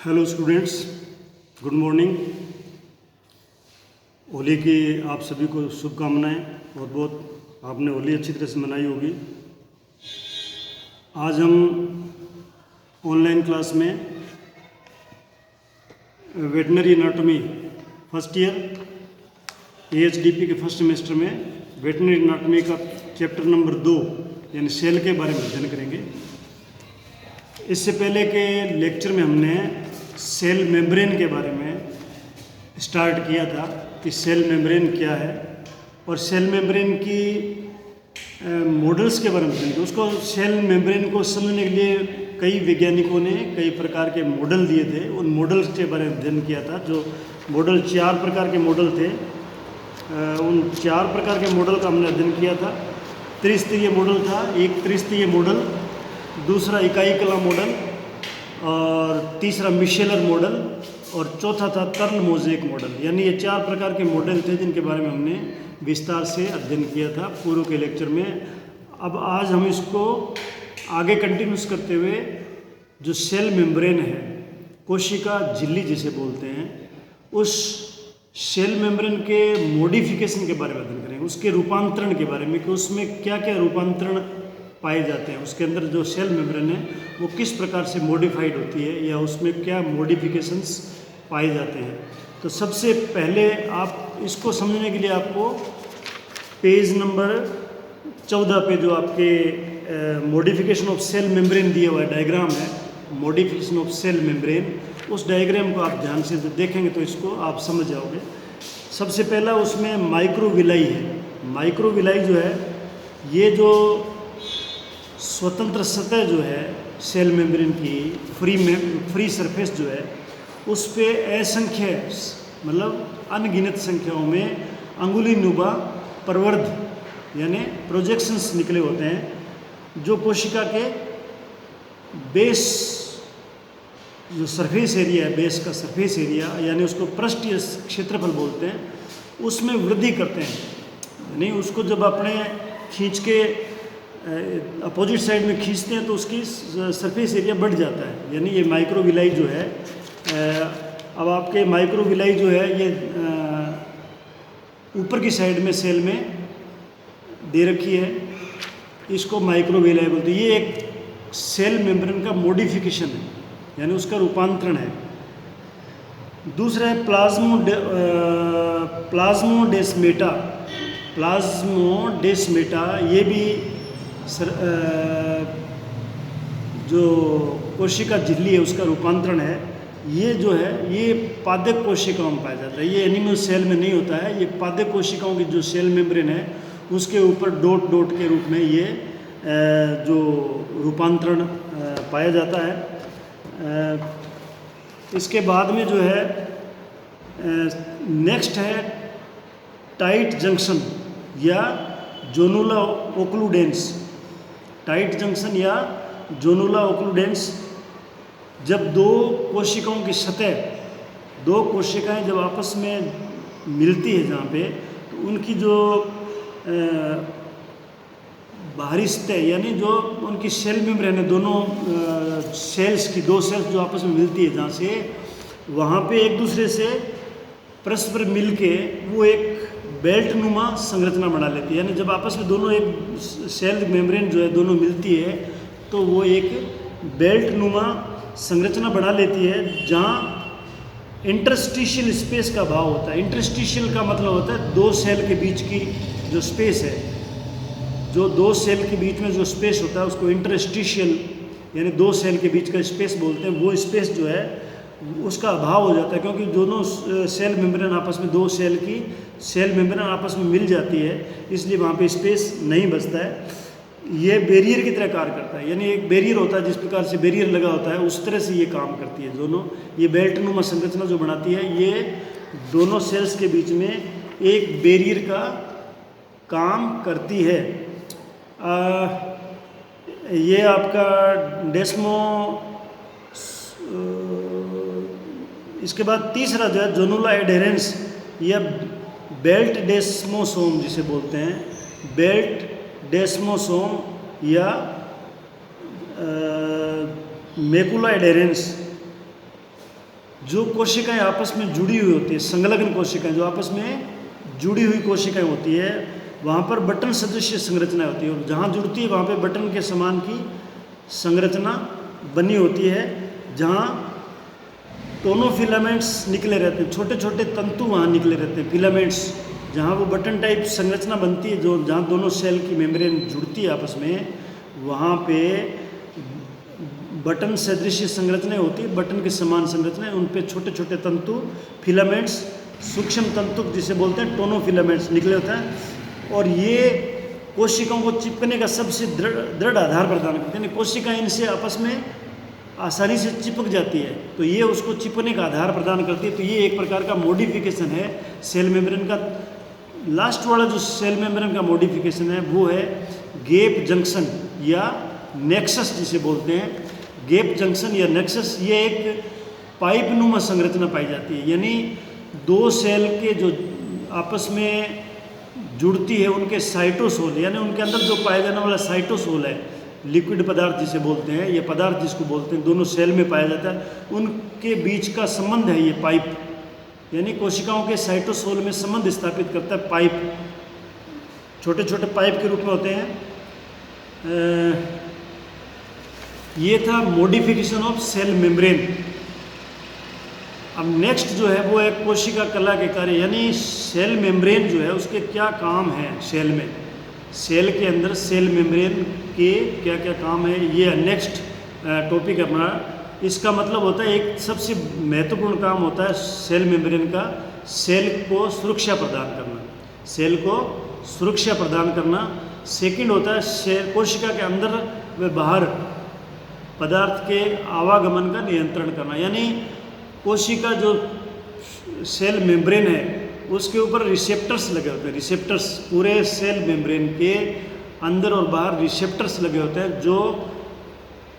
Hello students, good morning. Holi की आप सभी को शुभकामनाएं। बहुत बहुत आपने होली अच्छी तरह से मनाई होगी। आज हम ऑनलाइन क्लास में veterinary anatomy first year AHDP के फर्स्ट सेमेस्टर में वेटनरी एनाटॉमी का चैप्टर नंबर 2 यानी सेल के बारे में अध्ययन करेंगे। इससे पहले के लेक्चर में हमने सेल मेम्ब्रेन के बारे में स्टार्ट किया था कि सेल मेम्ब्रेन क्या है और सेल मेम्ब्रेन की मॉडल्स के बारे में जानेंगे। उसको सेल मेम्ब्रेन को समझने के लिए कई वैज्ञानिकों ने कई प्रकार के मॉडल दिए थे। उन मॉडल्स के बारे में अध्ययन किया था। जो मॉडल 4 प्रकार के मॉडल थे, उन 4 प्रकार के मॉडल का हमने अध्ययन किया था। त्रिस्तरीय मॉडल था, एक त्रिस्तरीय मॉडल, दूसरा इकाई कला मॉडल, और तीसरा मिशेलर मॉडल, और चौथा था टर्न मोज़ेक मॉडल। यानी ये 4 प्रकार के मॉडल थे जिनके बारे में हमने विस्तार से अध्ययन किया था पूर्व के लेक्चर में। अब आज हम इसको आगे कंटिन्यूस करते हुए जो सेल मेम्ब्रेन है, कोशिका झिल्ली जिसे बोलते हैं, उस सेल मेम्ब्रेन के मॉडिफिकेशन के बारे में अध्ययन करेंगे, उसके रूपांतरण के बारे में कि उसमें क्या क्या रूपांतरण पाए जाते हैं। उसके अंदर जो सेल मेम्ब्रेन है वो किस प्रकार से मॉडिफाइड होती है या उसमें क्या मॉडिफिकेशंस पाए जाते हैं। तो सबसे पहले आप इसको समझने के लिए आपको पेज नंबर 14 पे जो आपके मॉडिफिकेशन ऑफ सेल मेम्ब्रेन दिया हुआ है, डायग्राम है मॉडिफिकेशन ऑफ सेल मेम्ब्रेन, उस डायग्राम को आप ध्यान से देखेंगे तो इसको आप समझ जाओगे। सबसे पहला उसमें माइक्रोविलाई है। माइक्रोविलाई जो है, ये जो स्वतंत्र सतह जो है सेल मेम्ब्रेन की फ्री सरफेस जो है, उस पे असंख्य मतलब अनगिनत संख्याओं में अंगुली नुमा प्रवर्ध यानी प्रोजेक्शंस निकले होते हैं, जो कोशिका के बेस जो सरफेस एरिया है, बेस का सरफेस एरिया यानी उसको पृष्ठीय क्षेत्रफल बोलते हैं, उसमें वृद्धि करते हैं। यानी उसको जब अपने खींच के अपोजिट साइड में खींचते हैं तो उसकी सरफेस एरिया बढ़ जाता है। यानी ये माइक्रोविलाई जो है, अब आपके माइक्रोविलाई जो है ये ऊपर की साइड में सेल में दे रखी है, इसको माइक्रोविलाई बोलते हैं। ये एक सेल मेम्ब्रेन का मॉडिफिकेशन है, यानी उसका रूपांतरण है। दूसरा है प्लाज्मोडेस्मेटा। प्लाज्मोडेस्मेटा ये भी जो कोशिका झिल्ली है उसका रूपांतरण है। ये जो है ये पादप कोशिकाओं में पाया जाता है। ये एनिमल सेल में नहीं होता है। ये पादप कोशिकाओं की जो सेल मेम्ब्रेन है उसके ऊपर डॉट डॉट के रूप में ये जो रूपांतरण पाया जाता है। इसके बाद में जो है नेक्स्ट है टाइट जंक्शन या जोनुला ओक्लूडेंस। टाइट जंक्शन या जोनुला ओक्लूडेंस, जब दो कोशिकाओं की सतह, दो कोशिकाएं जब आपस में मिलती है जहाँ पे, तो उनकी जो बाहरी सतह यानी जो उनकी सेल मेम्ब्रेन है, दोनों सेल्स की, दो सेल्स जो आपस में मिलती है जहाँ से, वहाँ पे एक दूसरे से परस्पर मिल के वो एक बेल्ट नुमा संरचना बना लेती है। यानी जब आपस में दोनों एक सेल मेम्ब्रेन जो है दोनों मिलती है तो वो एक बेल्ट नुमा संरचना बना लेती है, जहाँ इंटरस्टिशियल स्पेस का अभाव होता है। इंटरस्टिशियल का मतलब होता है दो सेल के बीच की जो स्पेस है, जो दो सेल के बीच में जो स्पेस होता है उसको इंटरस्टिशियल यानी दो सेल के बीच का स्पेस बोलते हैं। वो स्पेस जो है उसका अभाव हो जाता है, क्योंकि दोनों सेल मेम्ब्रेन आपस में, दो सेल की सेल मेम्ब्रेन आपस में मिल जाती है, इसलिए वहाँ पे स्पेस नहीं बचता है। ये बैरियर की तरह कार्य करता है। यानी एक बैरियर होता है, जिस प्रकार से बैरियर लगा होता है उस तरह से ये काम करती है। दोनों ये बेल्ट नुमा संरचना जो बनाती है, ये दोनों सेल्स के बीच में एक बैरियर का काम करती है। ये आपका डेस्मो, इसके बाद तीसरा जो है जोनुला एडेरेंस या बेल्ट डेस्मोसोम जिसे बोलते हैं, बेल्ट डेस्मोसोम या मेकुला एडेरेंस। जो कोशिकाएं आपस में जुड़ी हुई होती है, संलग्न कोशिकाएं जो आपस में जुड़ी हुई कोशिकाएं होती है, वहाँ पर बटन सदृश संरचना होती है, और जहाँ जुड़ती है वहाँ पे बटन के समान की संरचना बनी होती है, जहाँ दोनों फिलामेंट्स निकले रहते हैं, छोटे छोटे तंतु वहाँ निकले रहते हैं, फिलामेंट्स, जहाँ वो बटन टाइप संरचना बनती है, जो जहाँ दोनों सेल की मेम्ब्रेन जुड़ती है आपस में, वहाँ पे बटन सदृश संरचनाएं होती है, बटन के समान संरचनाएं, उन पे छोटे छोटे तंतु, फिलामेंट्स, सूक्ष्म तंतु जिसे बोलते हैं टोनो फिलामेंट्स निकले होता है, और ये कोशिकाओं को चिपकने का सबसे दृढ़ आधार प्रदान करते हैं। कोशिकाएं इनसे आपस में आसानी से चिपक जाती है, तो ये उसको चिपकने का आधार प्रदान करती है। तो ये एक प्रकार का मॉडिफिकेशन है सेल मेम्ब्रेन का। लास्ट वाला जो सेल मेम्ब्रेन का मॉडिफिकेशन है वो है गैप जंक्शन या नेक्सस जिसे बोलते हैं। गैप जंक्शन या नेक्सस, ये एक पाइप नुमा संरचना पाई जाती है, यानी दो सेल के जो आपस में जुड़ती है उनके साइटोसोल, यानी उनके अंदर जो पाया जाने वाला साइटोसोल है, लिक्विड पदार्थ जिसे बोलते हैं, ये पदार्थ जिसको बोलते हैं, दोनों सेल में पाया जाता है, उनके बीच का संबंध है ये पाइप, यानी कोशिकाओं के साइटोसोल में संबंध स्थापित करता है पाइप, छोटे छोटे पाइप के रूप में होते हैं। ये था मॉडिफिकेशन ऑफ सेल मेम्ब्रेन। अब नेक्स्ट जो है वो है कोशिका कला के कार्य, यानी सेल मेम्ब्रेन जो है उसके क्या काम है सेल में, सेल के अंदर सेल मेम्ब्रेन के क्या क्या काम है, ये नेक्स्ट टॉपिक है अपना। इसका मतलब होता है एक सबसे महत्वपूर्ण काम होता है सेल मेम्ब्रेन का, सेल को सुरक्षा प्रदान करना, सेल को सुरक्षा प्रदान करना। सेकंड होता है सेल कोशिका के अंदर व बाहर पदार्थ के आवागमन का नियंत्रण करना, यानी कोशिका जो सेल मेम्ब्रेन है उसके ऊपर रिसेप्टर्स लगे होते हैं, रिसेप्टर्स पूरे सेल मेम्ब्रेन के अंदर और बाहर रिसेप्टर्स लगे होते हैं, जो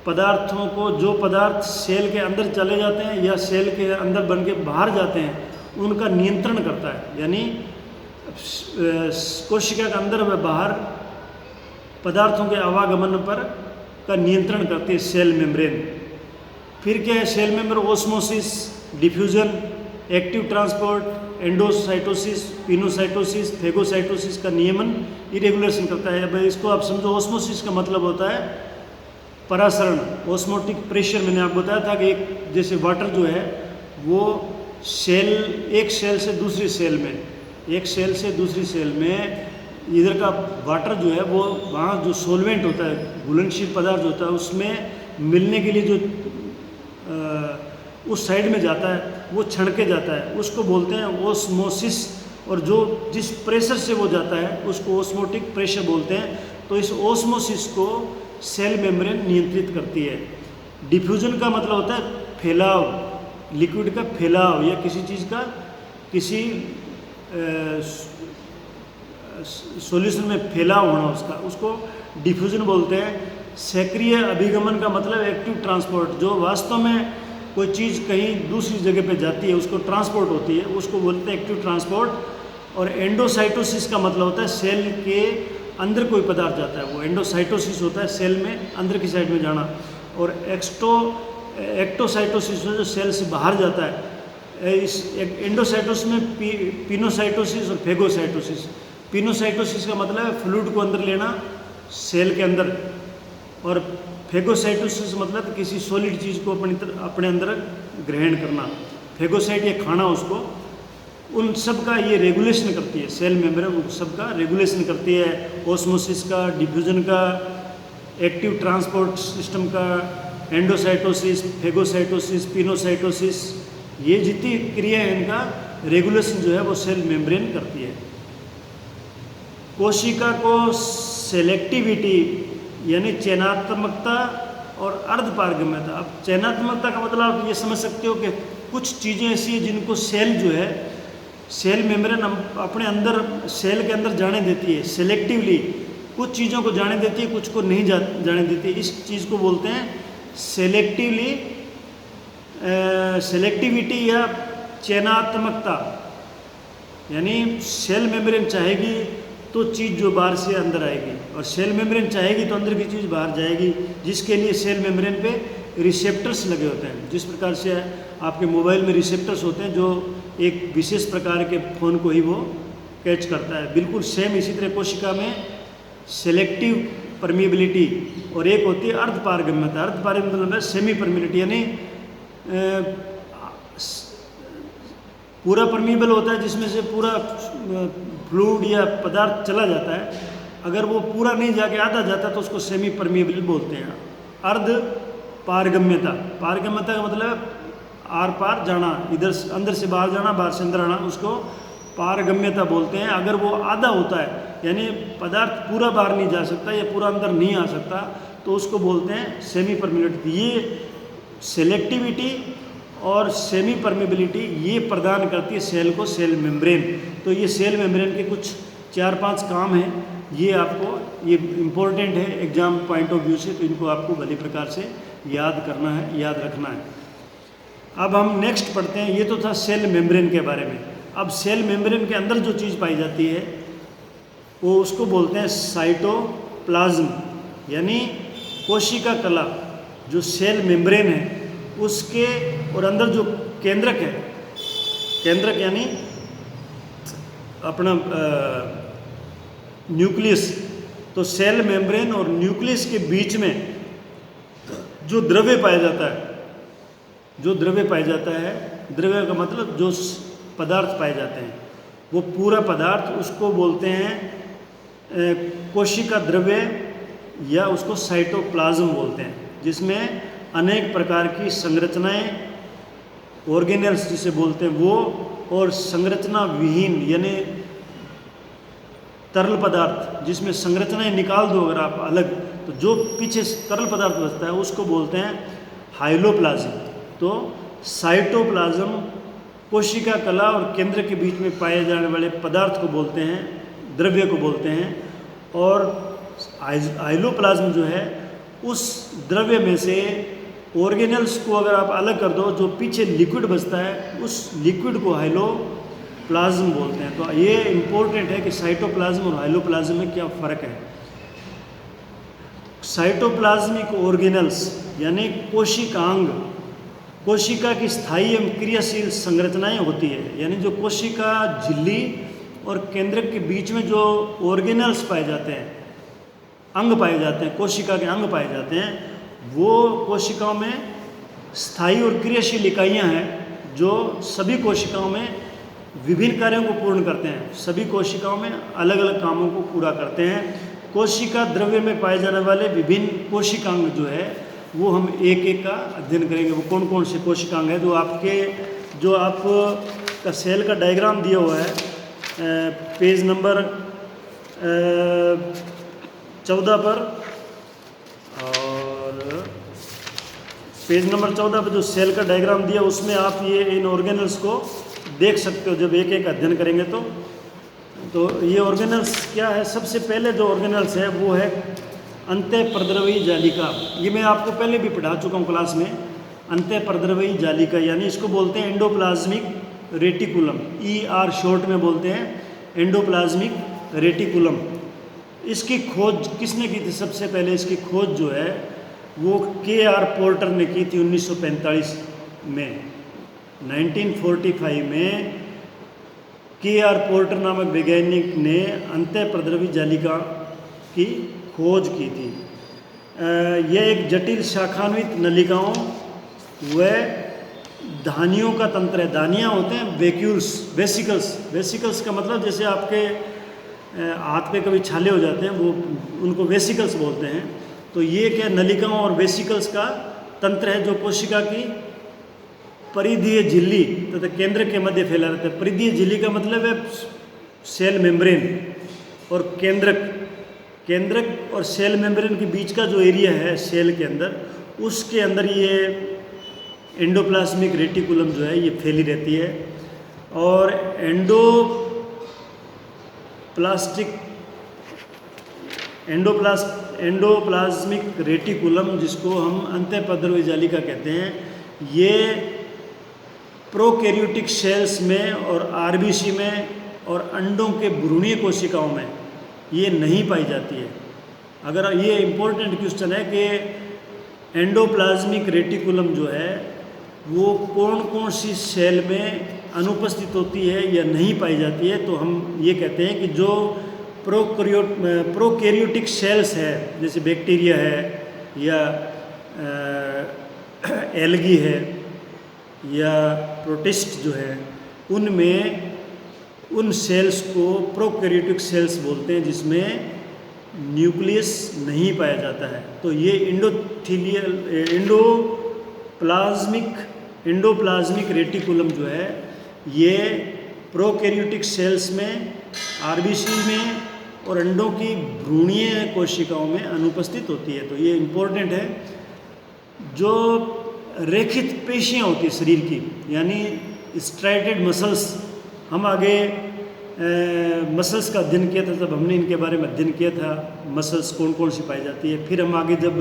पदार्थों को, जो पदार्थ सेल के अंदर चले जाते हैं या सेल के अंदर बन के बाहर जाते हैं उनका नियंत्रण करता है। यानी कोशिका के अंदर व बाहर पदार्थों के आवागमन पर का नियंत्रण करती है सेल मेम्ब्रेन। फिर क्या है cell membrane, osmosis, diffusion, active transport, endocytosis, pinocytosis, phagocytosis का नियमन, इरेगुलेशन करता है। भाई इसको आप समझो, ओस्मोसिस का मतलब होता है परासरण, ओस्मोटिक प्रेशर। मैंने आपको बताया था कि एक जैसे वाटर जो है वो सेल, एक सेल से दूसरी सेल में, एक सेल से दूसरी सेल में इधर का वाटर जो है वो वहाँ जो सोलवेंट होता है, घुलनशील पदार्थ होता है, उसमें मिलने के लिए जो उस साइड में जाता है वो छड़के जाता है, उसको बोलते हैं ओस्मोसिस। और जो जिस प्रेशर से वो जाता है उसको ओस्मोटिक प्रेशर बोलते हैं। तो इस ओस्मोसिस को सेल मेम्ब्रेन नियंत्रित करती है। डिफ्यूजन का मतलब होता है फैलाव, लिक्विड का फैलाव या किसी चीज़ का किसी सॉल्यूशन में फैलाव होना उसका, उसको डिफ्यूजन बोलते हैं। सक्रिय अभिगमन का मतलब एक्टिव ट्रांसपोर्ट, जो वास्तव में कोई चीज़ कहीं दूसरी जगह पे जाती है उसको ट्रांसपोर्ट होती है, उसको बोलते हैं एक्टिव ट्रांसपोर्ट। और एंडोसाइटोसिस का मतलब होता है सेल के अंदर कोई पदार्थ जाता है, वो एंडोसाइटोसिस होता है, सेल में अंदर की साइड में जाना। और एक्टोसाइटोसिस जो सेल से बाहर जाता है। इस एंडोसाइटोसिस में पिनोसाइटोसिस और फेगोसाइटोसिस। पिनोसाइटोसिस का मतलब है फ्लूइड को अंदर लेना सेल के अंदर, और फेगोसाइटोसिस मतलब किसी सॉलिड चीज़ को अपने अंदर ग्रहण करना, फेगोसाइट या खाना उसको। उन सब का ये रेगुलेशन करती है सेल मेम्ब्रेन, उन सब का रेगुलेशन करती है, ओस्मोसिस का, डिफ्यूजन का, एक्टिव ट्रांसपोर्ट सिस्टम का, एंडोसाइटोसिस, फेगोसाइटोसिस, पिनोसाइटोसिस, ये जितनी क्रिया है इनका रेगुलेशन जो है वो सेल मेम्ब्रेन करती है। कोशिका को सेलेक्टिविटी यानी चयनात्मकता और अर्धपारगम्यता। अब चयनात्मकता का मतलब आप ये समझ सकते हो कि कुछ चीज़ें ऐसी हैं जिनको सेल जो है, सेल मेम्ब्रेन अपने अंदर सेल के अंदर जाने देती है सेलेक्टिवली, कुछ चीज़ों को जाने देती है, कुछ को नहीं जाने देती है। इस चीज़ को बोलते हैं सेलेक्टिविटी या चयनात्मकता। यानी सेल मेम्ब्रेन चाहेगी तो चीज़ जो बाहर से अंदर आएगी, और सेल मेम्ब्रेन चाहेगी तो अंदर की चीज़ बाहर जाएगी, जिसके लिए सेल मेम्ब्रेन पे रिसेप्टर्स लगे होते हैं। जिस प्रकार से आपके मोबाइल में रिसेप्टर्स होते हैं जो एक विशेष प्रकार के फ़ोन को ही वो कैच करता है। बिल्कुल सेम इसी तरह कोशिका में सेलेक्टिव परमिएबिलिटी और एक होती है अर्ध पारगम्यता। अर्ध पारगम्यता मतलब सेमी परमिएबिलिटी, यानी पूरा परमिएबल होता है जिसमें से पूरा फ्लूइड या पदार्थ चला जाता है। अगर वो पूरा नहीं जाके आधा जाता तो उसको सेमी परमिएबल बोलते हैं। अर्ध पारगम्यता, पारगम्यता का मतलब आर पार जाना, इधर अंदर से बाहर जाना, बाहर से अंदर आना, उसको पारगम्यता बोलते हैं। अगर वो आधा होता है यानी पदार्थ पूरा बाहर नहीं जा सकता या पूरा अंदर नहीं आ सकता तो उसको बोलते हैं सेमी परमिएबिलिटी। ये सेलेक्टिविटी और सेमी परमिएबिलिटी ये प्रदान करती है सेल को सेल मेम्ब्रेन। तो ये सेल मेम्ब्रेन के कुछ 4-5 काम हैं, ये आपको ये इम्पोर्टेंट है एग्जाम पॉइंट ऑफ व्यू से, तो इनको आपको भली प्रकार से याद करना है, याद रखना है। अब हम नेक्स्ट पढ़ते हैं। ये तो था सेल मेम्ब्रेन के बारे में। अब सेल मेम्ब्रेन के अंदर जो चीज़ पाई जाती है वो उसको बोलते हैं साइटोप्लाज्म, यानी कोशिका कला। जो सेल मेम्ब्रेन है उसके और अंदर जो केंद्रक है, केंद्रक यानी अपना न्यूक्लियस, तो सेल मेम्ब्रेन और न्यूक्लियस के बीच में जो द्रव्य पाया जाता है, जो द्रव्य पाया जाता है, द्रव्य का मतलब जो पदार्थ पाए जाते हैं, वो पूरा पदार्थ उसको बोलते हैं कोशिका द्रव्य या उसको साइटोप्लाज्म बोलते हैं, जिसमें अनेक प्रकार की संरचनाएं, ऑर्गेनेल्स जिसे बोलते हैं वो, और संरचना विहीन यानी तरल पदार्थ जिसमें संरचनाएं निकाल दो अगर आप अलग, तो जो पीछे तरल पदार्थ बचता है उसको बोलते हैं हाइलोप्लाज्म। तो साइटोप्लाज्म कोशिका कला और केंद्र के बीच में पाए जाने वाले पदार्थ को बोलते हैं, द्रव्य को बोलते हैं। और हाइलोप्लाज्म जो है उस द्रव्य में से ऑर्गेनेल्स को अगर आप अलग कर दो, जो पीछे लिक्विड बचता है उस लिक्विड को हाइलोप्लाज्म बोलते हैं। तो ये इंपॉर्टेंट है कि साइटोप्लाज्म और हाइलोप्लाज्म में क्या फ़र्क है। साइटोप्लाज्मिक ऑर्गेनेल्स यानी कोशिकांग, कोशिका की स्थायी एवं क्रियाशील संरचनाएं होती है, यानी जो कोशिका झिल्ली और केंद्रक के बीच में जो ऑर्गेनेल्स पाए जाते हैं, अंग पाए जाते हैं, कोशिका के अंग पाए जाते हैं, वो कोशिकाओं में स्थायी और क्रियाशील इकाइयां हैं जो सभी कोशिकाओं में विभिन्न कार्यों को पूर्ण करते हैं, सभी कोशिकाओं में अलग अलग कामों को पूरा करते हैं। कोशिका द्रव्य में पाए जाने वाले विभिन्न कोशिकांग जो है वो हम एक एक का अध्ययन करेंगे। वो कौन कौन से कोशिकांग है जो आपका सेल का डायग्राम दिया हुआ है पेज नंबर 14 पर, और पेज नंबर 14 पर जो सेल का डायग्राम दिया उसमें आप ये इन ऑर्गेनल्स को देख सकते हो जब एक एक अध्ययन करेंगे तो ये ऑर्गेनल्स क्या है। सबसे पहले जो ऑर्गेनल्स है वो है अंतःप्रद्रवी जालिका। ये मैं आपको पहले भी पढ़ा चुका हूँ क्लास में। अंतःप्रद्रवी जालिका यानी इसको बोलते हैं एंडोप्लाज्मिक रेटिकुलम, ER शॉर्ट में बोलते हैं एंडोप्लाज्मिक रेटिकुलम। इसकी खोज किसने की थी? सबसे पहले इसकी खोज जो है वो KR पोर्टर ने की थी 1945 में। 1945 में KR पोर्टर नामक वैज्ञानिक ने अंतःप्रद्रवी जालिका की खोज की थी। यह एक जटिल शाखान्वित नलिकाओं व धानियों का तंत्र है। धानियाँ होते हैं वैक्यूल्स, वेसिकल्स। वेसिकल्स का मतलब जैसे आपके हाथ पे कभी छाले हो जाते हैं वो उनको वेसिकल्स बोलते हैं। तो ये क्या नलिकाओं और वेसिकल्स का तंत्र है जो कोशिका की परिधीय झिल्ली तथा केंद्र के मध्य फैला रहता है। परिधीय झिल्ली का मतलब है सेल मेम्ब्रेन, और केंद्रक और सेल मेम्ब्रेन के बीच का जो एरिया है सेल के अंदर, उसके अंदर ये एंडोप्लाज्मिक रेटिकुलम जो है ये फैली रहती है। और एंडोप्लाज्मिक रेटिकुलम जिसको हम अंतःप्रद्रवी जालिका कहते हैं, ये प्रोकैरियोटिक सेल्स में और RBC में और अंडों के भ्रूणीय कोशिकाओं में ये नहीं पाई जाती है। अगर ये इम्पोर्टेंट क्वेश्चन है कि एंडोप्लाज्मिक रेटिकुलम जो है वो कौन कौन सी सेल में अनुपस्थित होती है या नहीं पाई जाती है, तो हम ये कहते हैं कि जो प्रोकैरियोटिक सेल्स है, जैसे बैक्टीरिया है या एल्गी है या प्रोटिस्ट जो है, उनमें उन सेल्स को प्रोकैरियोटिक सेल्स बोलते हैं जिसमें न्यूक्लियस नहीं पाया जाता है। तो ये एंडोप्लाज्मिक रेटिकुलम जो है, ये प्रोकैरियोटिक सेल्स में, आरबीसी में और अंडों की भ्रूणीय कोशिकाओं में अनुपस्थित होती है। तो ये इम्पोर्टेंट है। जो रेखित पेशियाँ होती है शरीर की, यानी स्ट्राइटेड मसल्स, हम आगे मसल्स का अध्ययन किया था, तब हमने इनके बारे में अध्ययन किया था, मसल्स कौन कौन सी पाई जाती है। फिर हम आगे जब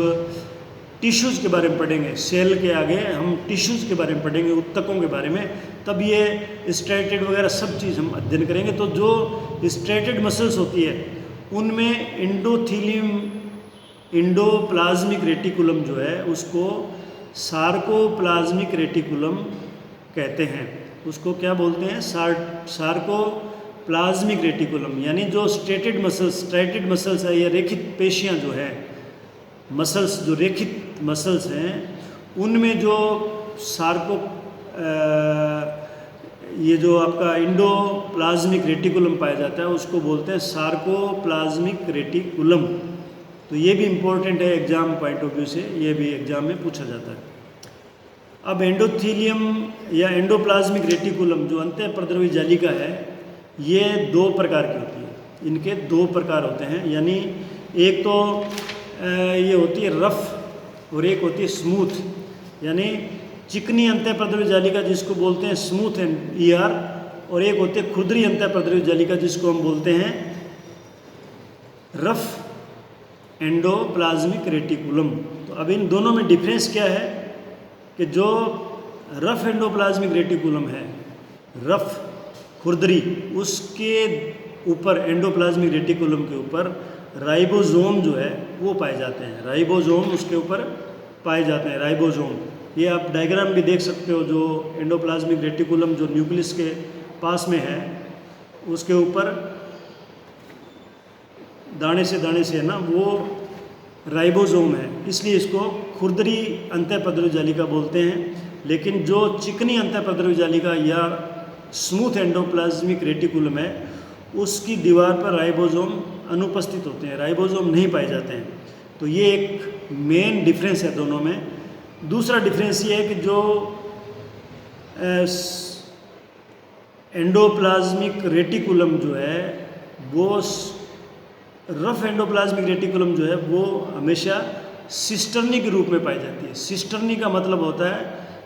टिश्यूज़ के बारे में पढ़ेंगे, सेल के आगे हम टिश्यूज़ के बारे में पढ़ेंगे, ऊतकों के बारे में, तब ये स्ट्राइटेड वगैरह सब चीज़ हम अध्ययन करेंगे। तो जो स्ट्राइटेड मसल्स होती है उनमें एंडोप्लाज्मिक रेटिकुलम जो है उसको सार्कोप्लाज्मिक रेटिकुलम कहते हैं। उसको क्या बोलते हैं? Sarcoplasmic reticulum. यानी जो स्ट्राइटेड मसल्स है या रेखित पेशियाँ जो है, मसल्स जो रेखित मसल्स हैं, उनमें जो ये जो आपका एंडोप्लाज्मिक रेटिकुलम पाया जाता है उसको बोलते हैं सार्कोप्लाज्मिक रेटिकुलम। तो ये भी इम्पोर्टेंट है एग्जाम पॉइंट ऑफ व्यू से, ये भी एग्जाम में पूछा जाता है। अब एंडोथीलियम या एंडोप्लाज्मिक रेटिकुलम जो अंतःप्रद्रवी जालिका है, ये दो प्रकार की होती है। इनके दो प्रकार होते हैं, यानी एक तो ये होती है रफ और एक होती है स्मूथ। यानी चिकनी अंतःप्रद्रवी जालिका जिसको बोलते हैं स्मूथ ER, और एक होती है खुरदरी अंतःप्रद्रवी जालिका जिसको हम बोलते हैं रफ एंडोप्लाज्मिक रेटिकुलम। तो अब इन दोनों में डिफरेंस क्या है कि जो रफ एंडोप्लाज्मिक रेटिकुलम है, रफ खुरदरी, उसके ऊपर एंडोप्लाज्मिक रेटिकुलम के ऊपर राइबोसोम जो है वो पाए जाते हैं। राइबोसोम उसके ऊपर पाए जाते हैं, राइबोसोम। ये आप डायग्राम भी देख सकते हो, जो एंडोप्लाज्मिक रेटिकुलम जो न्यूक्लियस के पास में है, उसके ऊपर दाने से है ना, वो राइबोसोम है, इसलिए इसको खुरदरी अंतःप्रद्रवी जालिका बोलते हैं। लेकिन जो चिकनी अंतःप्रद्रवी जालिका या स्मूथ एंडोप्लाज्मिक रेटिकुलम है, उसकी दीवार पर राइबोसोम अनुपस्थित होते हैं, राइबोसोम नहीं पाए जाते हैं। तो ये एक मेन डिफरेंस है दोनों में। दूसरा डिफरेंस ये है कि जो एंडोप्लाज्मिक रेटिकुलम जो है, वो रफ एंडोप्लाज्मिक रेटिकुलम जो है वो हमेशा सिस्टर्नी के रूप में पाई जाती है। सिस्टर्नी का मतलब होता है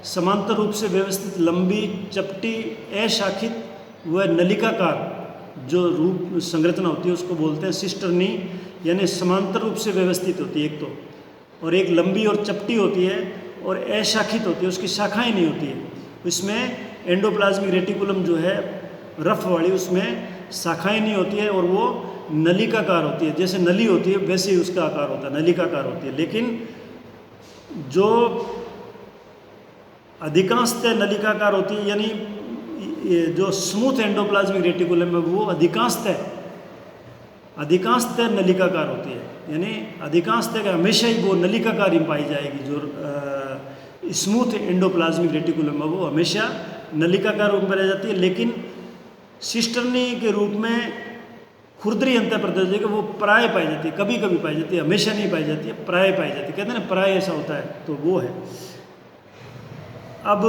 समांतर रूप से व्यवस्थित, लंबी, चपटी, अशाखित व नलिकाकार जो रूप संरचना होती है उसको बोलते हैं सिस्टर्नी। यानी समांतर रूप से व्यवस्थित होती है एक तो, और एक लंबी और चपटी होती है और अशाखित होती है, उसकी शाखाएं नहीं होती है। इसमें एंडोप्लाज्मिक रेटिकुलम जो है रफ वाली, उसमें शाखाएं नहीं होती है और वो नलिकाकार होती है। जैसे नली होती है वैसे ही उसका आकार होता है, नलिकाकार होती है। लेकिन जो अधिकांशतः नलिकाकार होती है, यानी जो स्मूथ एंडोप्लाज्मिक रेटिकुलम है वो अधिकांशतः नलिकाकार होती है। यानी अधिकांशतः हमेशा ही वो नलिकाकार ही पाई जाएगी। जो स्मूथ एंडोप्लाज्मिक रेटिकुलम है वो हमेशा नलिकाकार रूप में रह जाती है। लेकिन सिस्टर्नी के रूप में खुरदरी अंतःप्रद्रवी जालिका वो प्राय पाई जाती है, कभी कभी पाई जाती है, हमेशा नहीं पाई जाती है, प्राय पाई जाती है। कहते हैं ना प्राय ऐसा होता है, तो वो है। अब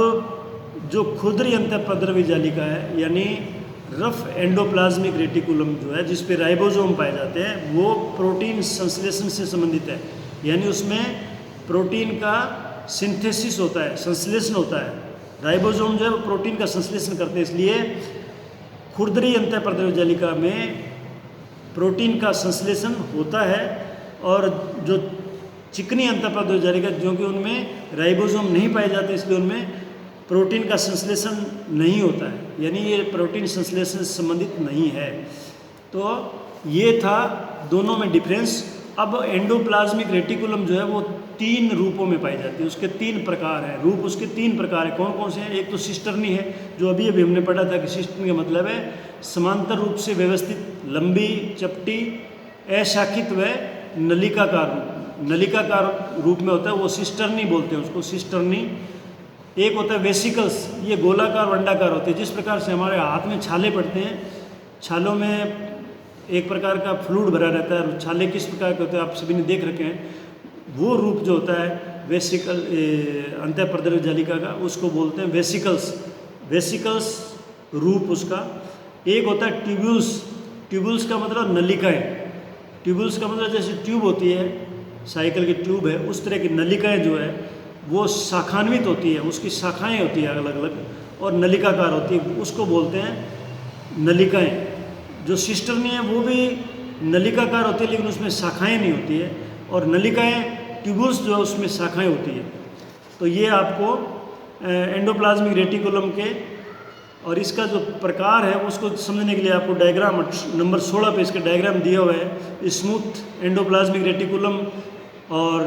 जो खुरदरी अंतःप्रद्रवी जालिका है, यानी रफ एंडोप्लाज्मिक रेटिकुलम जो है जिस पे राइबोसोम पाए जाते हैं, वो प्रोटीन संश्लेषण से संबंधित है। यानी उसमें प्रोटीन का सिंथेसिस होता है, संश्लेषण होता है। राइबोसोम जो है वो प्रोटीन का संश्लेषण करते हैं, इसलिए खुरदरी अंतःप्रद्रवी जालिका में प्रोटीन का संश्लेषण होता है। और जो चिकनी अंतःप्रद्रवी जालिका, क्योंकि उनमें राइबोसोम नहीं पाए जाते, इसलिए उनमें प्रोटीन का संश्लेषण नहीं होता है, यानी ये प्रोटीन संश्लेषण से संबंधित नहीं है। तो ये था दोनों में डिफरेंस। अब एंडोप्लाज्मिक रेटिकुलम जो है वो 3 रूपों में पाई जाती है, उसके 3 प्रकार हैं, रूप उसके 3 प्रकार हैं। कौन कौन से हैं? एक तो सिस्टर्नी है, जो अभी अभी हमने पढ़ा था कि सिस्टर्नी का मतलब है समांतर रूप से व्यवस्थित, लंबी, चपटी, अशाखित व नलिकाकार रूप। नलिकाकार रूप में होता है वो सिस्टर्नी बोलते हैं उसको, सिस्टर्नी। एक होता है वेसिकल्स, ये गोलाकार व अंडाकार होते हैं। जिस प्रकार से हमारे हाथ में छाले पड़ते हैं, छालों में एक प्रकार का फ्लूइड भरा रहता है, और छाले किस प्रकार के होते हैं आप सभी ने देख रखे हैं। वो रूप जो होता है वेसिकल अंतःप्रद्रव्य जालिका का, उसको बोलते हैं वेसिकल्स। वेसिकल्स रूप उसका। एक होता है ट्यूब्यूल्स। ट्यूब्यूल्स का मतलब नलिकाएं। ट्यूब्यूल्स का मतलब जैसे ट्यूब होती है, साइकिल की ट्यूब है, उस तरह की नलिकाएं जो है वो शाखान्वित होती है, उसकी शाखाएं होती है अलग अलग, और नलिकाकार होती है, उसको बोलते हैं नलिकाएं। जो सिस्टर्नी है वो भी नलिकाकार होती है, लेकिन उसमें शाखाएं नहीं होती है, और नलिकाएं ट्यूब्यूल्स जो है उसमें शाखाएं होती है। तो ये आपको एंडोप्लाज्मिक रेटिकुलम के, और इसका जो प्रकार है उसको समझने के लिए आपको डायग्राम नंबर 16 पे इसका डायग्राम दिया हुआ है। स्मूथ एंडोप्लाज्मिक रेटिकुलम और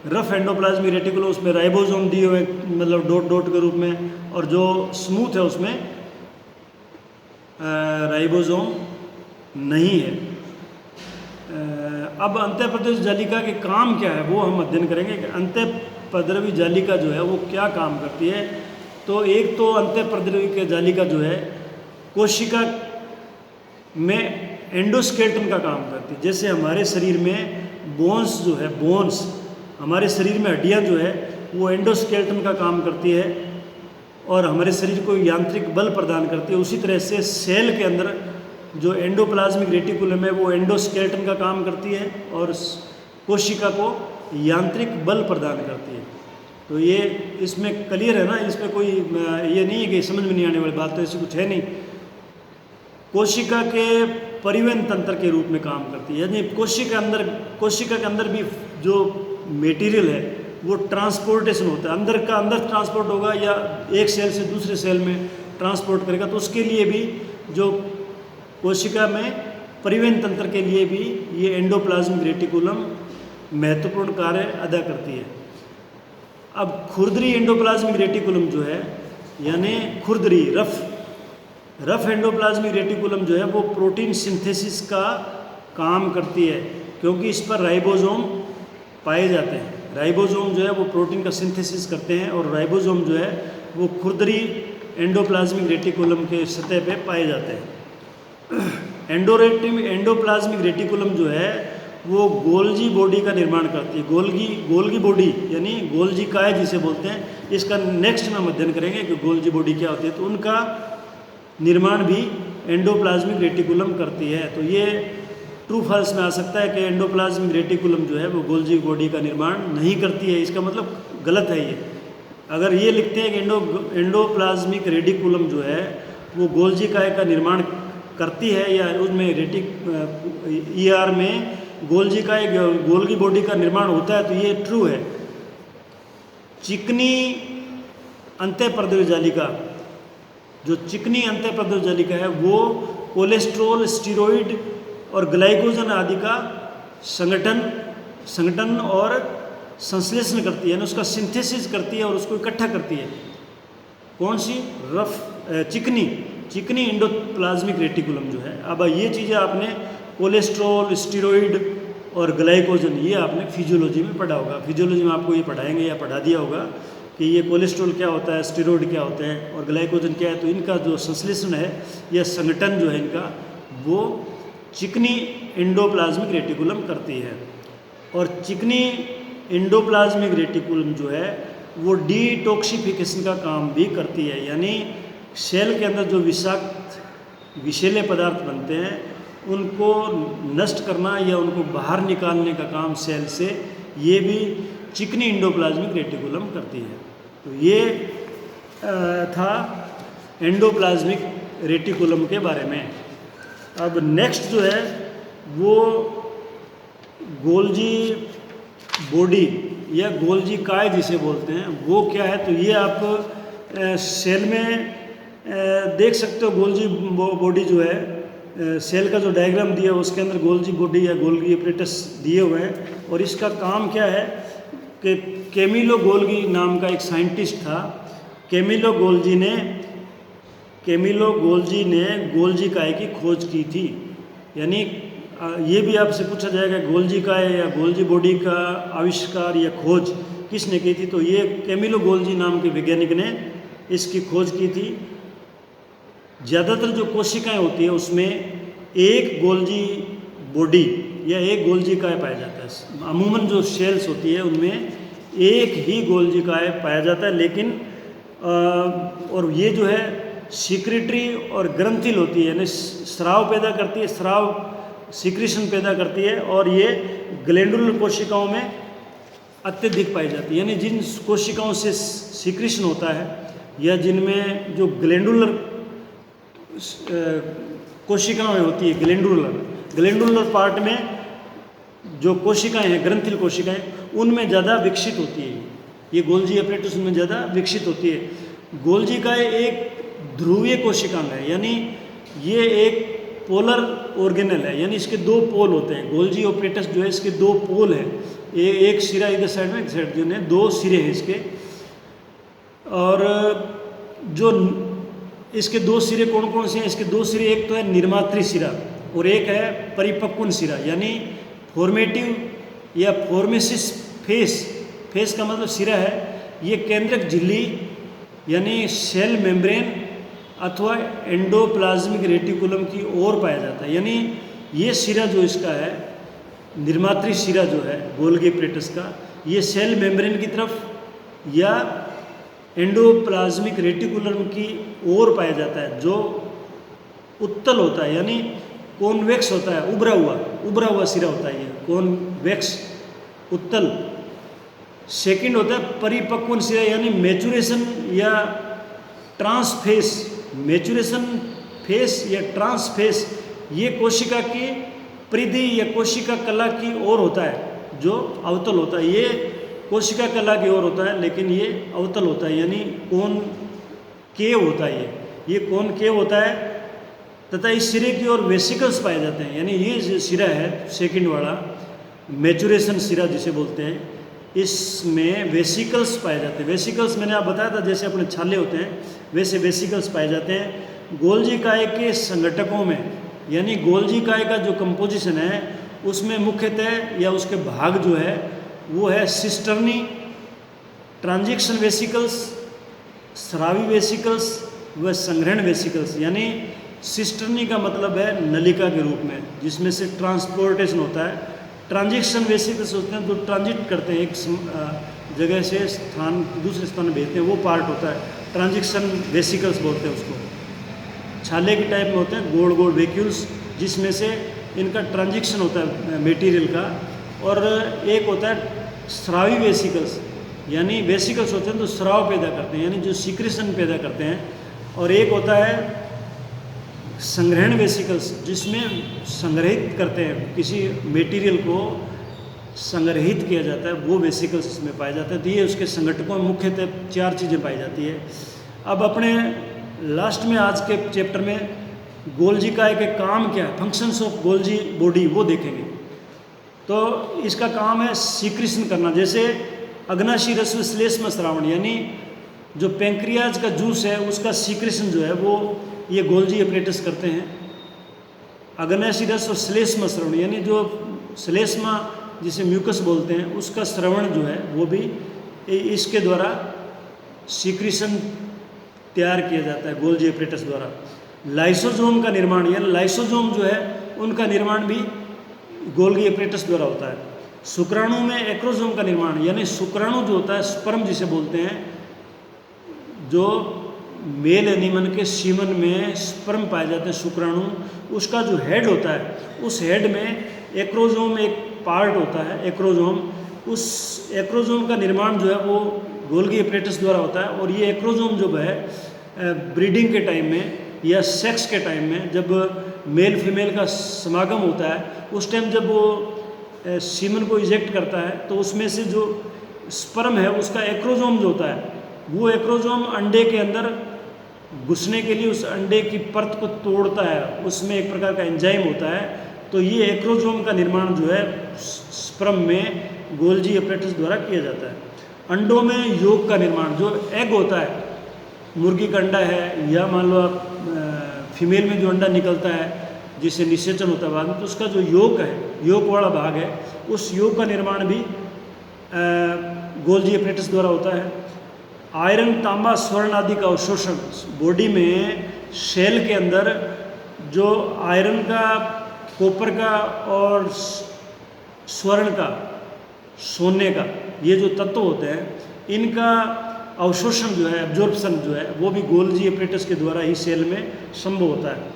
रफ एंडोप्लाज्मिक रेटिकुलम, उसमें राइबोसोम दिए हुए मतलब डॉट डॉट के रूप में, और जो स्मूथ है उसमें राइबोसोम नहीं है। अब अंतःप्रद्रव्य जालिका के काम क्या है वो हम अध्ययन करेंगे कि अंतःप्रद्रव्य जालिका जो है वो क्या काम करती है। तो एक तो अंतःप्रद्रव्य जालिका जो है कोशिका में एंडोस्केलेटन का काम करती है। जैसे हमारे शरीर में बोन्स जो है, बोन्स, हमारे शरीर में हड्डियाँ जो है वो एंडोस्केलेटन का काम करती है और हमारे शरीर को यांत्रिक बल प्रदान करती है। उसी तरह से सेल के अंदर जो एंडोप्लाज्मिक रेटिकुलम है वो एंडोस्केलेटन का काम करती है और कोशिका को यांत्रिक बल प्रदान करती है। तो ये इसमें क्लियर है ना, इसमें कोई ये नहीं है कि समझ में नहीं आने वाली बात, तो ऐसी कुछ है नहीं। कोशिका के परिवहन तंत्र के रूप में काम करती है, यानी कोशिका के अंदर भी जो मटेरियल है वो ट्रांसपोर्टेशन होता है, अंदर का अंदर ट्रांसपोर्ट होगा या एक सेल से दूसरे सेल में ट्रांसपोर्ट करेगा। तो उसके लिए भी जो कोशिका में परिवहन तंत्र के लिए भी ये एंडोप्लाज्मिक रेटिकुलम महत्वपूर्ण कार्य अदा करती है। अब खुरदरी एंडोप्लाज्मिक रेटिकुलम जो है, यानी खुरदरी रफ एंडोप्लाज्मिक रेटिकुलम जो है वो प्रोटीन सिंथेसिस का काम करती है, क्योंकि इस पर राइबोसोम पाए जाते हैं। राइबोसोम जो है वो प्रोटीन का सिंथेसिस करते हैं, और राइबोसोम जो है वो खुरदरी एंडोप्लाज्मिक रेटिकुलम के सतह पे पाए जाते हैं। एंडोप्लाज्मिक रेटिकुलम जो है वो गोल्जी बॉडी का निर्माण करती है। गोल्गी बॉडी यानी गोल्जी काय जिसे बोलते हैं, इसका नेक्स्ट में हम अध्ययन करेंगे कि गोल्जी बॉडी क्या होती है। तो उनका निर्माण भी एंडोप्लाज्मिक रेटिकुलम करती है। तो ये ट्रू फॉल्स में आ सकता है कि एंडोप्लाज्मिक रेटिकुलम जो है वो गोल्जी बॉडी का निर्माण नहीं करती है, इसका मतलब गलत है ये। अगर ये लिखते हैं कि एंडोप्लाज्मिक रेटिकुलम जो है वो गोल्जी काय का निर्माण करती है, या उसमें ER में गोल्जी काय गोल्गी बॉडी का निर्माण होता है, तो ये ट्रू है। चिकनी अंतःप्रद्रव्य जालिका, जो चिकनी अंतःप्रद्रव्य जालिका है वो कोलेस्ट्रॉल, स्टीरॉयड और ग्लाइकोजन आदि का संगठन और संश्लेषण करती है, यानी उसका सिंथेसिस करती है और उसको इकट्ठा करती है। कौन सी? चिकनी एंडोप्लाज्मिक रेटिकुलम जो है। अब ये चीज़ें आपने कोलेस्ट्रॉल, स्टीरॉयड और ग्लाइकोजन ये आपने फिजियोलॉजी में पढ़ा होगा। फिजियोलॉजी में आपको ये पढ़ाएंगे या पढ़ा दिया होगा कि ये कोलेस्ट्रॉल क्या होता है, स्टीरॉयड क्या होते हैं और ग्लाइकोजन क्या है। तो इनका जो संश्लेषण है या संगठन जो है इनका, वो चिकनी एंडोप्लाज्मिक रेटिकुलम करती है। और चिकनी एंडोप्लाज्मिक रेटिकुलम जो है वो डिटॉक्सिफिकेशन का काम भी करती है, यानी सेल के अंदर जो विषाक्त विषैले पदार्थ बनते हैं उनको नष्ट करना या उनको बाहर निकालने का काम सेल से ये भी चिकनी एंडोप्लाज्मिक रेटिकुलम करती है। तो ये था एंडोप्लाज्मिक रेटिकुलम के बारे में। अब नेक्स्ट जो है वो गोल्जी बॉडी या गोल्जी काय जिसे बोलते हैं वो क्या है। तो ये आप सेल में देख सकते हो। गोल्जी बॉडी जो है सेल का जो डायग्राम दिया है उसके अंदर गोल्जी बॉडी या गोल्गी एपरेटस दिए हुए हैं। और इसका काम क्या है कि कैमिलो गोल्गी नाम का एक साइंटिस्ट था। कैमिलो गोल्जी ने गोल्जी काय की खोज की थी। यानी ये भी आपसे पूछा जाएगा गोल्जी काय या गोल्जी बॉडी का आविष्कार या खोज किसने की थी, तो ये कैमिलो गोल्जी नाम के वैज्ञानिक ने इसकी खोज की थी। ज़्यादातर जो कोशिकाएं होती है उसमें एक गोल्जी बॉडी या एक गोल्जी काय पाया जाता है। अमूमन जो सेल्स होती है उनमें एक ही गोल्जी काय पाया जाता है, लेकिन और ये जो है सिक्रेटरी और ग्रंथिल होती है, यानी स्राव पैदा करती है, स्राव सिक्रीशन पैदा करती है, और ये ग्लैंडुलर कोशिकाओं में अत्यधिक पाई जाती है। यानी जिन कोशिकाओं से सिक्रीशन होता है या जिनमें जो ग्लैंडुलर कोशिकाएं होती है, ग्लैंडुलर पार्ट में जो कोशिकाएं हैं, ग्रंथिल कोशिकाएं, उनमें ज़्यादा विकसित होती है। ये गोल्जी एपरेटस उनमें ज़्यादा विकसित होती है। गोल्जी का एक ध्रुवीय कोशिकांग है, यानी ये एक पोलर ऑर्गेनल है, यानी इसके दो पोल होते हैं। गोल्जी एपरेटस जो है इसके दो पोल हैं, एक सिरा इधर साइड में, एक साइड जो है दो सिरे हैं इसके। और जो इसके दो सिरे कौन कौन से हैं? इसके दो सिरे, एक तो है निर्मात्री सिरा और एक है परिपक्वन सिरा, यानी फॉर्मेटिव या फॉर्मेसिस फेस का मतलब सिरा है। ये केंद्रक झिल्ली यानी सेल मेम्ब्रेन अथवा एंडोप्लाज्मिक रेटिकुलम की ओर पाया जाता है। यानी ये सिरा जो इसका है, निर्मात्री सिरा जो है गोल्गी एपरेटस का, ये सेल मेम्ब्रेन की तरफ या एंडोप्लाज्मिक रेटिकुलम की ओर पाया जाता है, जो उत्तल होता है, यानी कॉन्वेक्स होता है, उभरा हुआ सिरा होता है ये कॉन्वेक्स उत्तल। सेकंड होता है परिपक्वन सिरा, यानी मैचुरेशन या ट्रांसफेस, मैचुरेशन फेस या ट्रांसफेस, ये कोशिका की परिधि या कोशिका कला की ओर होता है, जो अवतल होता है। ये कोशिका कला की ओर होता है, लेकिन ये अवतल होता है, यानी कॉनकेव होता है। ये कॉनकेव होता है तथा इस सिरे की ओर वेसिकल्स पाए जाते हैं। यानी ये जो सिरा है सेकंड वाला, मैचुरेशन सिरा जिसे बोलते हैं, इसमें वेसिकल्स पाए जाते हैं। वेसिकल्स मैंने आप बताया था जैसे अपने छाले होते हैं वैसे वेसिकल्स पाए जाते हैं। गोल्जी काय के संघटकों में, यानी गोल्जी काय का जो कंपोजिशन है उसमें मुख्यतः या उसके भाग जो है वो है सिस्टर्नी, ट्रांजिक्शन वेसिकल्स, स्रावी वेसिकल्स व संग्रहण वेसिकल्स। यानी सिस्टर्नी का मतलब है नलिका के रूप में, जिसमें से ट्रांसपोर्टेशन होता है। ट्रांजिक्शन वेसिकल्स होते हैं जो ट्रांजिट करते हैं, एक जगह से स्थान दूसरे स्थान में भेजते हैं, वो पार्ट होता है ट्रांजिक्शन वेसिकल्स बोलते हैं उसको। छाले के टाइप में होते हैं गोल गोल वैक्यूल्स, जिसमें से इनका ट्रांजिक्शन होता है मटेरियल का। और एक होता है स्रावी वेसिकल्स, यानी वेसिकल्स होते हैं तो स्राव पैदा करते हैं, यानी जो सिक्रेशन पैदा करते हैं। और एक होता है संग्रहण वेसिकल्स, जिसमें संग्रहित करते हैं, किसी मटेरियल को संग्रहित किया जाता है, वो वेसिकल्स इसमें पाए जाते हैं। तो ये उसके संघटकों में मुख्यतः 4 चीज़ें पाई जाती है। अब अपने लास्ट में आज के चैप्टर में गोल्जी काय के काम क्या है, फंक्शंस ऑफ गोल्जी बॉडी, वो देखेंगे। तो इसका काम है सिक्रीशन करना, जैसे अग्नाशी रस्व श्लेष्म श्रावण, यानी जो पेंक्रियाज का जूस है उसका सिक्रीशन जो है वो ये गोल्जी एपरेटस करते हैं। अग्नाशी रस और श्लेष्म श्रवण, यानी जो श्लेष्मा जिसे म्यूकस बोलते हैं उसका श्रवण जो है वो भी इसके द्वारा सिक्रीशन तैयार किया जाता है गोल्जी एपरेटस द्वारा। लाइसोजोम का निर्माण, यानी लाइसोजोम जो है उनका निर्माण भी गोल्गी एपरेटस द्वारा होता है। शुक्राणु में एक्रोजोम का निर्माण, यानी शुक्राणु जो होता है स्पर्म जिसे बोलते हैं, जो मेल एनिमल के सीमन में स्पर्म पाए जाते हैं शुक्राणु, उसका जो हेड होता है उस हेड में एक्रोजोम एक पार्ट होता है, एक्रोजोम। उस एक्रोजोम का निर्माण जो है वो गोल्गी एपरेटस द्वारा होता है। और ये एक्रोजोम जो है ब्रीडिंग के टाइम में या सेक्स के टाइम में, जब मेल फीमेल का समागम होता है, उस टाइम जब वो सीमन को इजेक्ट करता है तो उसमें से जो स्पर्म है उसका एक्रोजोम जो होता है, वो एक्रोजोम अंडे के अंदर घुसने के लिए उस अंडे की परत को तोड़ता है, उसमें एक प्रकार का एंजाइम होता है। तो ये एक्रोजोम का निर्माण जो है स्पर्म में गोल्जी एपरेटस द्वारा किया जाता है। अंडों में योग का निर्माण, जो एग होता है, मुर्गी का अंडा है या मान लो आप फीमेल में जो अंडा निकलता है जिससे निषेचन होता है बाद में, तो उसका जो योग है, योग वाला भाग है, उस योग का निर्माण भी गोल्जी एपरेटस द्वारा होता है। आयरन, तांबा, स्वर्ण आदि का अवशोषण, बॉडी में सेल के अंदर जो आयरन का, कॉपर का और स्वर्ण का, सोने का, ये जो तत्व होते हैं, इनका अवशोषण जो है, एब्जॉर्प्शन जो है, वो भी गोल्जी एपरेटस के द्वारा ही सेल में संभव होता है।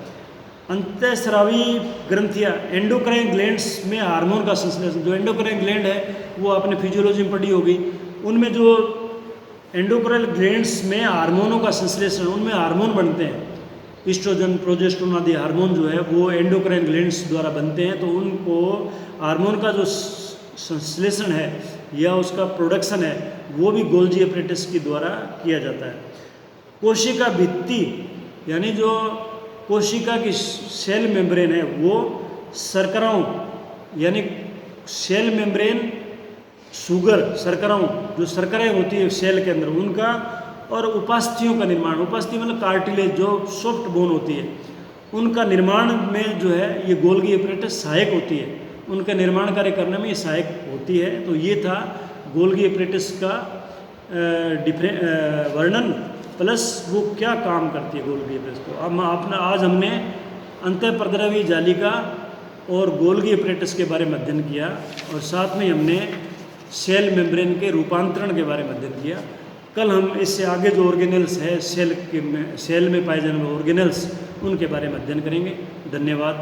अंतःस्रावी ग्रंथियाँ, एंडोक्राइन ग्लैंड्स में हार्मोन का संश्लेषण, जो एंडोक्राइन ग्लैंड है वो आपने फिजियोलॉजी में पढ़ी होगी, उनमें जो एंडोक्राइन ग्लैंड्स में हार्मोनों का संश्लेषण, उनमें हार्मोन बनते हैं, ईस्ट्रोजन, प्रोजेस्टेरोन आदि हार्मोन जो है वो एंडोक्राइन ग्लैंड्स द्वारा बनते हैं। तो उनको हार्मोन का जो संश्लेषण है या उसका प्रोडक्शन है वो भी गोल्जी एपरेटस के द्वारा किया जाता है। कोशिका भित्ति, यानी जो कोशिका की सेल मेम्ब्रेन है वो शर्कराओं, यानी सेल मेम्ब्रेन, शुगर, शर्कराओं, जो शर्कराएँ होती है सेल के अंदर, उनका, और उपास्थियों का निर्माण, उपास्थि मतलब कार्टिलेज, जो सॉफ्ट बोन होती है, उनका निर्माण में जो है ये गोल्गी एपरेटस सहायक होती है, उनका निर्माण कार्य करने में ये सहायक होती है। तो ये था गोल्गी एपरेटस का वर्णन, प्लस वो क्या काम करती है गोल्गी एपरेटस को। अब आज हमने अंतःप्रद्रवी जालिका और गोल्गी एपरेटस के बारे में अध्ययन किया, और साथ में हमने सेल मेम्ब्रेन के रूपांतरण के बारे में अध्ययन किया। कल हम इससे आगे जो ऑर्गेनेल्स है सेल में पाए जाने वाले ऑर्गेनेल्स, उनके बारे में अध्ययन करेंगे। धन्यवाद।